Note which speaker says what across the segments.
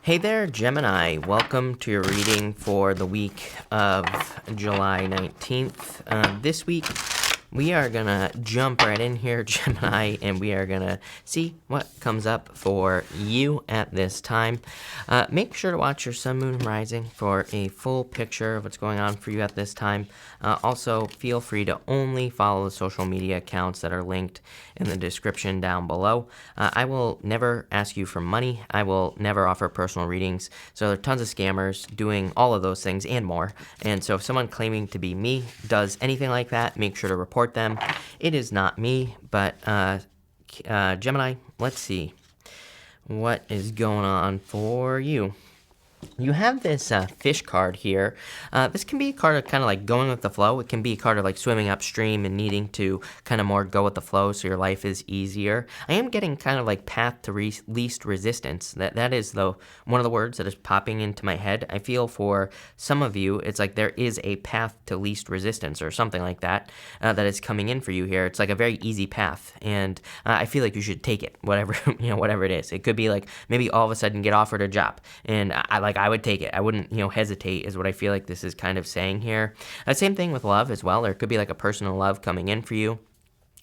Speaker 1: Hey there, Gemini. Welcome to your reading for the week of July 19th. This week, we are going to jump right in here, Gemini, and we are going to see what comes up for you at this time. Make sure to watch your sun, moon, and rising for a full picture of what's going on for you at this time. Also, feel free to only follow the social media accounts that are linked in the description down below. I will never ask you for money. I will never offer personal readings. So there are tons of scammers doing all of those things and more. And so if someone claiming to be me does anything like that, make sure to report them. It is not me, but Gemini, let's see what is going on for you. You have this fish card here. This can be a card of kind of like going with the flow. It can be a card of like swimming upstream and needing to kind of more go with the flow so your life is easier. I am getting kind of like path to least resistance. That is one of the words that is popping into my head. I feel for some of you, it's like there is a path to least resistance or something like that that is coming in for you here. It's like a very easy path, and I feel like you should take it, whatever whatever it is. It could be like maybe all of a sudden get offered a job, and I would take it. I wouldn't, hesitate is what I feel like this is kind of saying here. Same thing with love as well. There could be like a personal love coming in for you.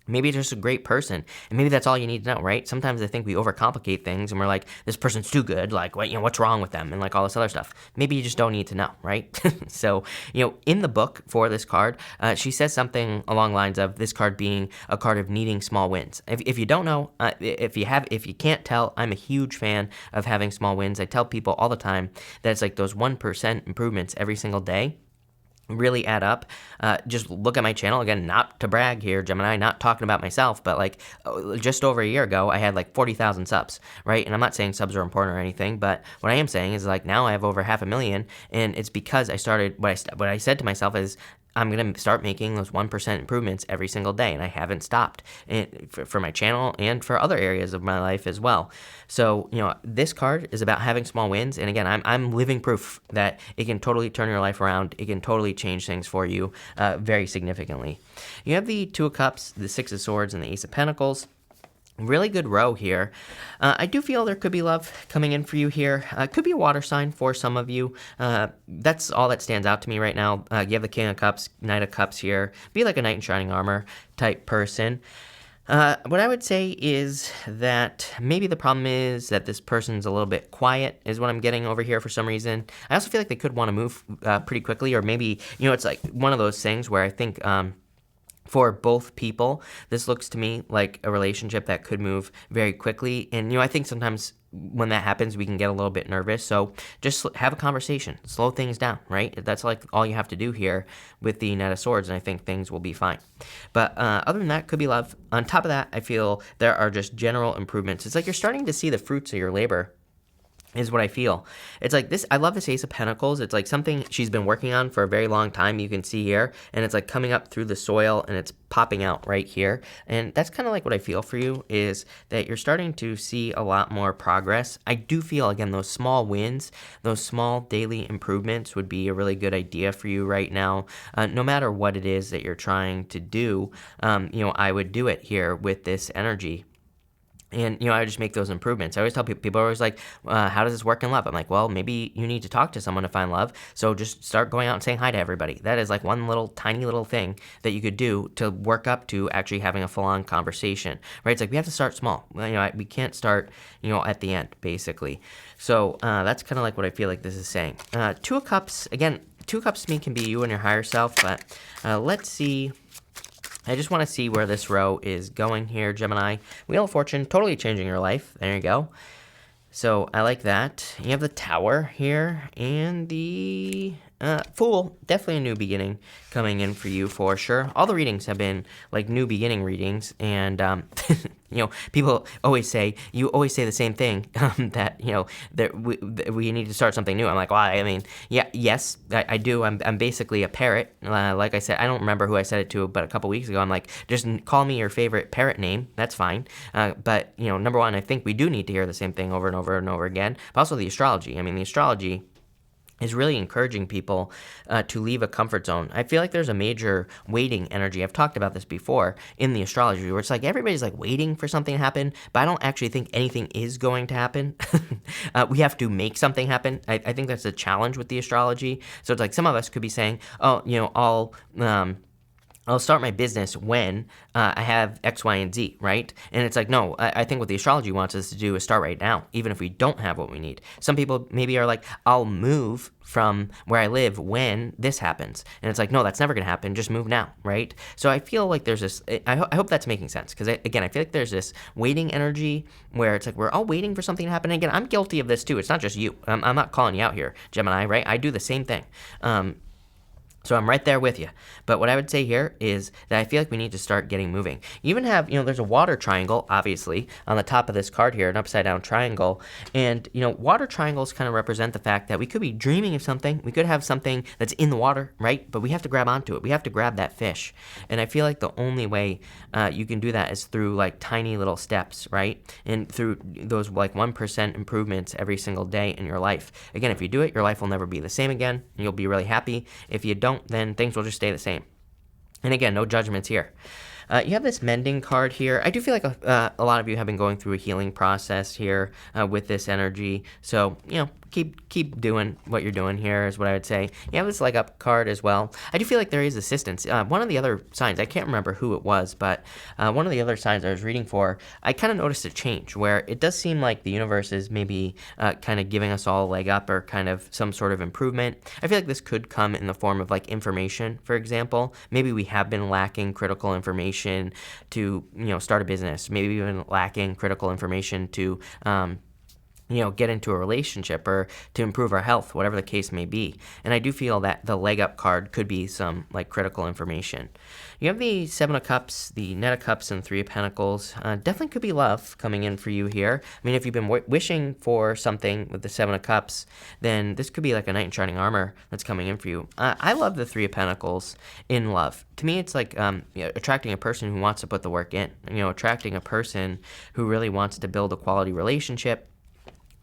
Speaker 1: Maybe just a great person, and maybe that's all you need to know, right? Sometimes I think we overcomplicate things, and we're like, this person's too good, like, what's wrong with them, and like all this other stuff. Maybe you just don't need to know, right? So, in the book for this card, she says something along the lines of this card being a card of needing small wins. If you don't know, if you can't tell, I'm a huge fan of having small wins. I tell people all the time that it's like those 1% improvements every single day really add up. Just look at my channel again, not to brag here, Gemini, not talking about myself, but like just over a year ago, I had like 40,000 subs, right? And I'm not saying subs are important or anything, but what I am saying is like now I have over 500,000, and it's because I started, what I said to myself is, I'm going to start making those 1% improvements every single day, and I haven't stopped for my channel and for other areas of my life as well. So, this card is about having small wins, and again, I'm living proof that it can totally turn your life around. It can totally change things for you very significantly. You have the Two of Cups, the Six of Swords, and the Ace of Pentacles. Really good row here. I do feel there could be love coming in for you here. Could be a water sign for some of you. That's all that stands out to me right now. You have the King of Cups, Knight of Cups here. Be like a knight in shining armor type person. What I would say is that maybe the problem is that this person's a little bit quiet is what I'm getting over here for some reason. I also feel like they could want to move pretty quickly, or maybe, it's like one of those things where I think for both people, this looks to me like a relationship that could move very quickly. And, I think sometimes when that happens, we can get a little bit nervous. So just have a conversation, slow things down, right? That's like all you have to do here with the Knight of Swords, and I think things will be fine. But other than that, could be love. On top of that, I feel there are just general improvements. It's like you're starting to see the fruits of your labor, is what I feel. It's like this, I love this Ace of Pentacles. It's like something she's been working on for a very long time, you can see here, and it's like coming up through the soil and it's popping out right here. And that's kind of like what I feel for you, is that you're starting to see a lot more progress. I do feel, again, those small wins, those small daily improvements would be a really good idea for you right now. No matter what it is that you're trying to do, I would do it here with this energy. And, I would just make those improvements. I always tell people are always like, how does this work in love? I'm like, well, maybe you need to talk to someone to find love. So just start going out and saying hi to everybody. That is like one little tiny little thing that you could do to work up to actually having a full-on conversation, right? It's like we have to start small. We can't start, at the end, basically. So that's kind of like what I feel like this is saying. Two of Cups, again, Two of Cups to me can be you and your higher self, but let's see. I just want to see where this row is going here, Gemini. Wheel of Fortune, totally changing your life. There you go. So I like that. You have the Tower here, and the Fool. Definitely a new beginning coming in for you for sure. All the readings have been like new beginning readings, and people always say, you always say the same thing, that that we need to start something new. I'm like, well, I mean, yes, I do. I'm basically a parrot. Like I said, I don't remember who I said it to, but a couple weeks ago, I'm like, just call me your favorite parrot name. That's fine. But number one, I think we do need to hear the same thing over and over and over again. But also the astrology. I mean, the astrology is really encouraging people to leave a comfort zone. I feel like there's a major waiting energy. I've talked about this before in the astrology, where it's like everybody's like waiting for something to happen, but I don't actually think anything is going to happen. We have to make something happen. I think that's a challenge with the astrology. So it's like some of us could be saying, oh, I'll start my business when I have X, Y, and Z, right? And it's like, no, I think what the astrology wants us to do is start right now, even if we don't have what we need. Some people maybe are like, I'll move from where I live when this happens. And it's like, no, that's never going to happen. Just move now, right? So I feel like there's this, I hope that's making sense. Because again, I feel like there's this waiting energy where it's like, we're all waiting for something to happen. And again, I'm guilty of this too. It's not just you. I'm not calling you out here, Gemini, right? I do the same thing. So I'm right there with you. But what I would say here is that I feel like we need to start getting moving. You even have, there's a water triangle, obviously, on the top of this card here, an upside down triangle. And, water triangles kind of represent the fact that we could be dreaming of something. We could have something that's in the water, right? But we have to grab onto it. We have to grab that fish. And I feel like the only way you can do that is through like tiny little steps, right? And through those like 1% improvements every single day in your life. Again, if you do it, your life will never be the same again. And you'll be really happy. If you don't, then things will just stay the same. And again, no judgments here. You have this mending card here. I do feel like a lot of you have been going through a healing process here with this energy. So, keep doing what you're doing here is what I would say. You have this leg up card as well. I do feel like there is assistance. One of the other signs, I can't remember who it was, but one of the other signs I was reading for, I kind of noticed a change where it does seem like the universe is maybe kind of giving us all a leg up or kind of some sort of improvement. I feel like this could come in the form of like information, for example. Maybe we have been lacking critical information to, start a business. Maybe we've been lacking critical information to, get into a relationship or to improve our health, whatever the case may be. And I do feel that the leg up card could be some like critical information. You have the Seven of Cups, the Knight of Cups, and Three of Pentacles. Definitely could be love coming in for you here. I mean, if you've been wishing for something with the Seven of Cups, then this could be like a knight in shining armor that's coming in for you. I love the Three of Pentacles in love. To me, it's like attracting a person who wants to put the work in. Attracting a person who really wants to build a quality relationship.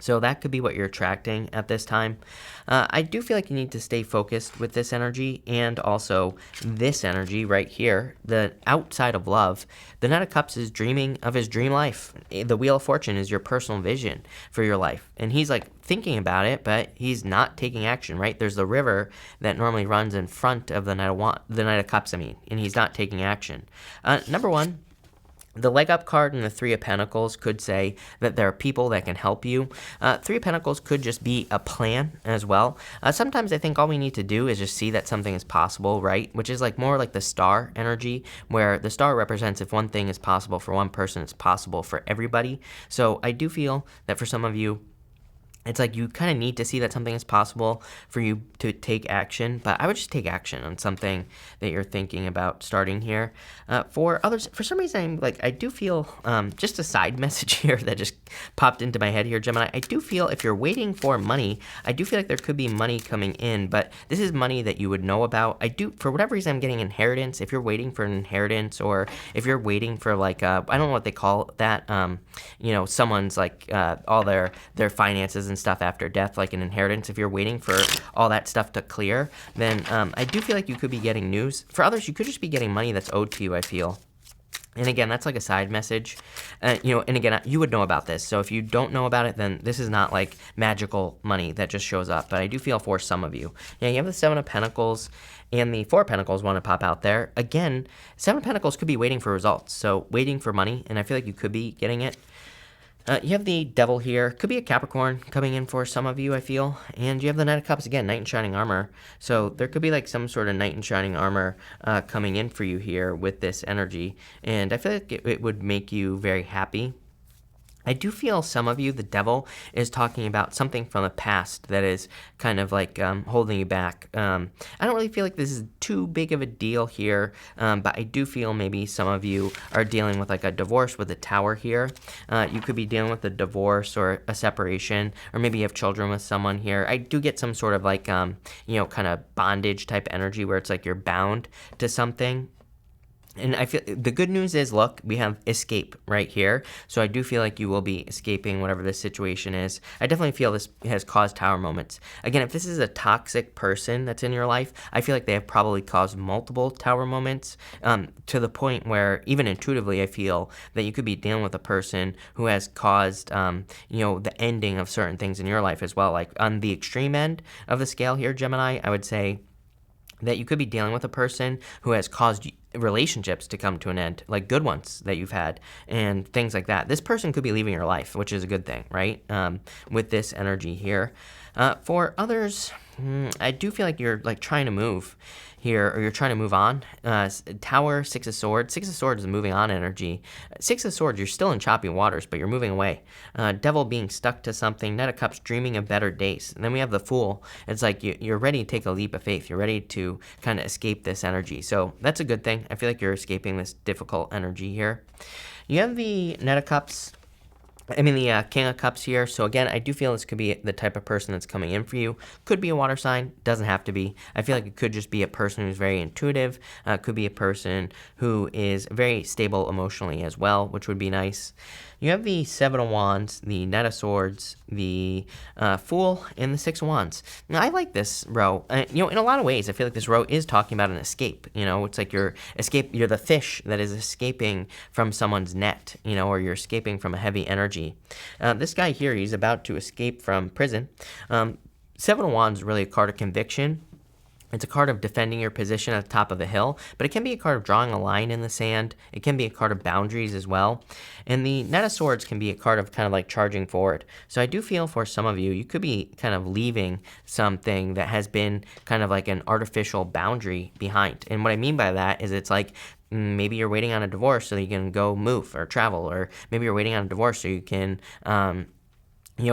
Speaker 1: So that could be what you're attracting at this time. I do feel like you need to stay focused with this energy and also this energy right here, the outside of love. The Knight of Cups is dreaming of his dream life. The Wheel of Fortune is your personal vision for your life. And he's like thinking about it, but he's not taking action, right? There's the river that normally runs in front of the Knight of Cups, and he's not taking action. Number one, the leg up card and the Three of Pentacles could say that there are people that can help you. Three of Pentacles could just be a plan as well. Sometimes I think all we need to do is just see that something is possible, right? Which is like more like the star energy, where the star represents if one thing is possible for one person, it's possible for everybody. So I do feel that for some of you, it's like you kind of need to see that something is possible for you to take action, but I would just take action on something that you're thinking about starting here. For others, for some reason, I do feel just a side message here that just popped into my head here, Gemini. I do feel if you're waiting for money, I do feel like there could be money coming in, but this is money that you would know about. For whatever reason, I'm getting inheritance. If you're waiting for an inheritance, or if you're waiting for I don't know what they call that, someone's all their finances and stuff after death, like an inheritance. If you're waiting for all that stuff to clear, then I do feel like you could be getting news. For others, you could just be getting money that's owed to you, I feel. And again, that's like a side message, and again, you would know about this. So if you don't know about it, then this is not like magical money that just shows up. But I do feel for some of you. Yeah, you have the Seven of Pentacles and the Four of Pentacles want to pop out there. Again, Seven of Pentacles could be waiting for results. So waiting for money, and I feel like you could be getting it. You have the Devil here. Could be a Capricorn coming in for some of you, I feel. And you have the Knight of Cups again, Knight in Shining Armor. So there could be like some sort of Knight in Shining Armor coming in for you here with this energy. And I feel like it would make you very happy. I do feel some of you, the Devil, is talking about something from the past that is kind of like holding you back. I don't really feel like this is too big of a deal here, but I do feel maybe some of you are dealing with like a divorce with a Tower here. You could be dealing with a divorce or a separation, or maybe you have children with someone here. I do get some sort of like, kind of bondage type energy where it's like you're bound to something. And I feel the good news is, look, we have escape right here. So I do feel like you will be escaping whatever this situation is. I definitely feel this has caused tower moments. Again, if this is a toxic person that's in your life, I feel like they have probably caused multiple tower moments, to the point where even intuitively I feel that you could be dealing with a person who has caused, the ending of certain things in your life as well. Like on the extreme end of the scale here, Gemini, I would say that you could be dealing with a person who has caused relationships to come to an end, like good ones that you've had and things like that. This person could be leaving your life, which is a good thing, right? With this energy here. For others, I do feel like you're like trying to move here, or you're trying to move on. Tower, Six of Swords. Six of Swords is moving on energy. Six of Swords, you're still in choppy waters, but you're moving away. Devil being stuck to something. Knight of Cups, dreaming of better days. And then we have the Fool. It's like you're ready to take a leap of faith. You're ready to kind of escape this energy. So that's a good thing. I feel like you're escaping this difficult energy here. You have the Knight of Cups. The King of Cups here. So again, I do feel this could be the type of person that's coming in for you. Could be a water sign. Doesn't have to be. I feel like it could just be a person who's very intuitive. Could be a person who is very stable emotionally as well, which would be nice. You have the Seven of Wands, the Knight of Swords, the Fool, and the Six of Wands. Now, I like this row. In a lot of ways, I feel like this row is talking about an escape. It's like you're the fish that is escaping from someone's net, or you're escaping from a heavy energy. This guy here, he's about to escape from prison. Seven of Wands is really a card of conviction. It's a card of defending your position at the top of a hill, but it can be a card of drawing a line in the sand. It can be a card of boundaries as well. And the Knight of Swords can be a card of kind of like charging forward. So I do feel for some of you, you could be kind of leaving something that has been kind of like an artificial boundary behind. And what I mean by that is it's like, maybe you're waiting on a divorce so that you can go move or travel, or maybe you're waiting on a divorce so you can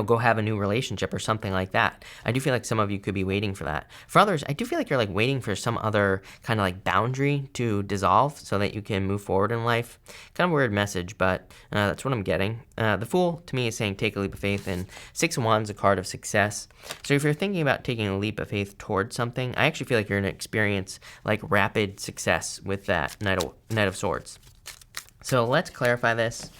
Speaker 1: go have a new relationship or something like that. I do feel like some of you could be waiting for that. For others, I do feel like you're like waiting for some other kind of like boundary to dissolve so that you can move forward in life. Kind of a weird message, but that's what I'm getting. The Fool, to me, is saying take a leap of faith, and Six of Wands is a card of success. So if you're thinking about taking a leap of faith towards something, I actually feel like you're going to experience like rapid success with that Knight of Swords. So let's clarify this.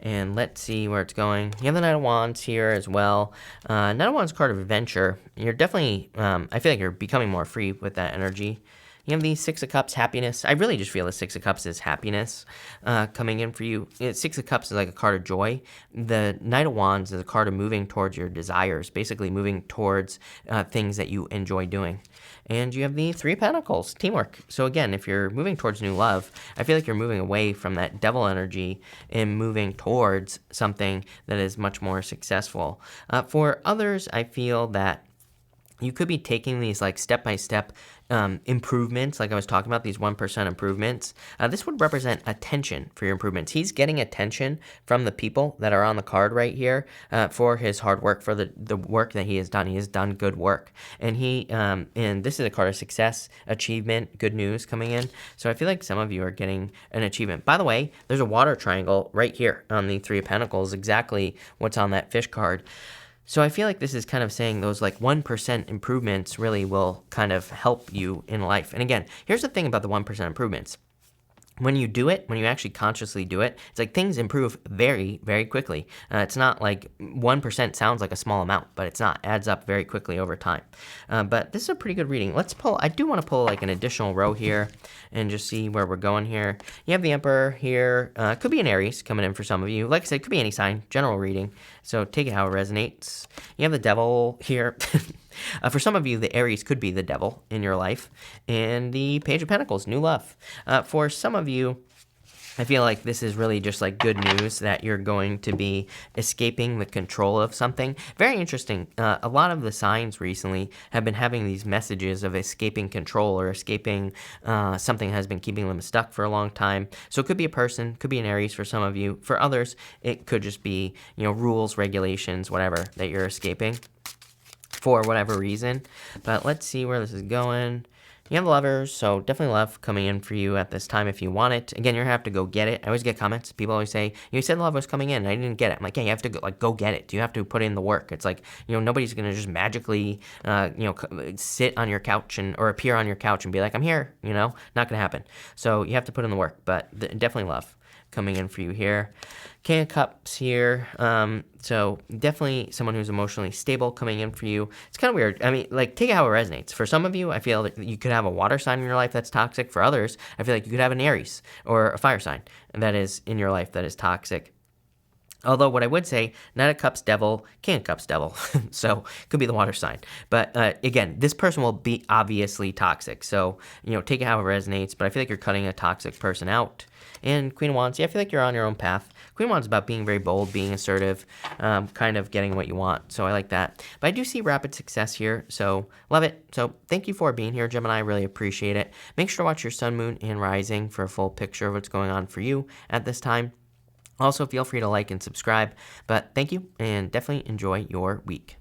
Speaker 1: And let's see where it's going. You have the Knight of Wands here as well. Knight of Wands card of adventure. You're definitely, I feel like you're becoming more free with that energy. You have the Six of Cups, happiness. I really just feel the Six of Cups is happiness coming in for you. Six of Cups is like a card of joy. The Knight of Wands is a card of moving towards your desires, basically moving towards things that you enjoy doing. And you have the Three of Pentacles, teamwork. So again, if you're moving towards new love, I feel like you're moving away from that devil energy and moving towards something that is much more successful. For others, I feel that you could be taking these like step-by-step improvements, like I was talking about, these 1% improvements. This would represent attention for your improvements. He's getting attention from the people that are on the card right here for his hard work, for the work that he has done. He has done good work. And and this is a card of success, achievement, good news coming in. So I feel like some of you are getting an achievement. By the way, there's a water triangle right here on the Three of Pentacles, exactly what's on that fish card. So I feel like this is kind of saying those like 1% improvements really will kind of help you in life. And again, here's the thing about the 1% improvements. When you do it, when you actually consciously do it, it's like things improve very, very quickly. It's not like 1% sounds like a small amount, but it's not. It adds up very quickly over time. But this is a pretty good reading. Let's pull, I do want to pull like an additional row here and just see where we're going here. You have the Emperor here. Could be an Aries coming in for some of you. Like I said, could be any sign, general reading. So take it how it resonates. You have the Devil here. For some of you, the Aries could be the devil in your life. And the Page of Pentacles, new love. For some of you, I feel like this is really just like good news that you're going to be escaping the control of something. Very interesting. A lot of the signs recently have been having these messages of escaping control or escaping something has been keeping them stuck for a long time. So it could be a person, could be an Aries for some of you. For others, it could just be, rules, regulations, whatever that you're escaping for whatever reason. But let's see where this is going. You have lovers, so definitely love coming in for you at this time if you want it. Again, you're gonna have to go get it. I always get comments. People always say, "You said love was coming in, and I didn't get it." I'm like, "Yeah, you have to go get it. You have to put in the work." It's like, nobody's gonna just magically, sit on your couch or appear on your couch and be like, "I'm here." Not gonna happen. So you have to put in the work. But definitely love coming in for you here. King of Cups here. So definitely someone who's emotionally stable coming in for you. It's kind of weird. I mean, take it how it resonates. For some of you, I feel that you could have a water sign in your life that's toxic. For others, I feel like you could have an Aries or a fire sign that is in your life that is toxic. Although what I would say, Knight of Cups devil, King of Cups devil, so could be the water sign. But again, this person will be obviously toxic, so take it how it resonates. But I feel like you're cutting a toxic person out. And Queen of Wands, yeah, I feel like you're on your own path. Queen of Wands is about being very bold, being assertive, kind of getting what you want. So I like that. But I do see rapid success here, so love it. So thank you for being here, Gemini. I really appreciate it. Make sure to watch your sun, moon, and rising for a full picture of what's going on for you at this time. Also, feel free to like and subscribe, but thank you, and definitely enjoy your week.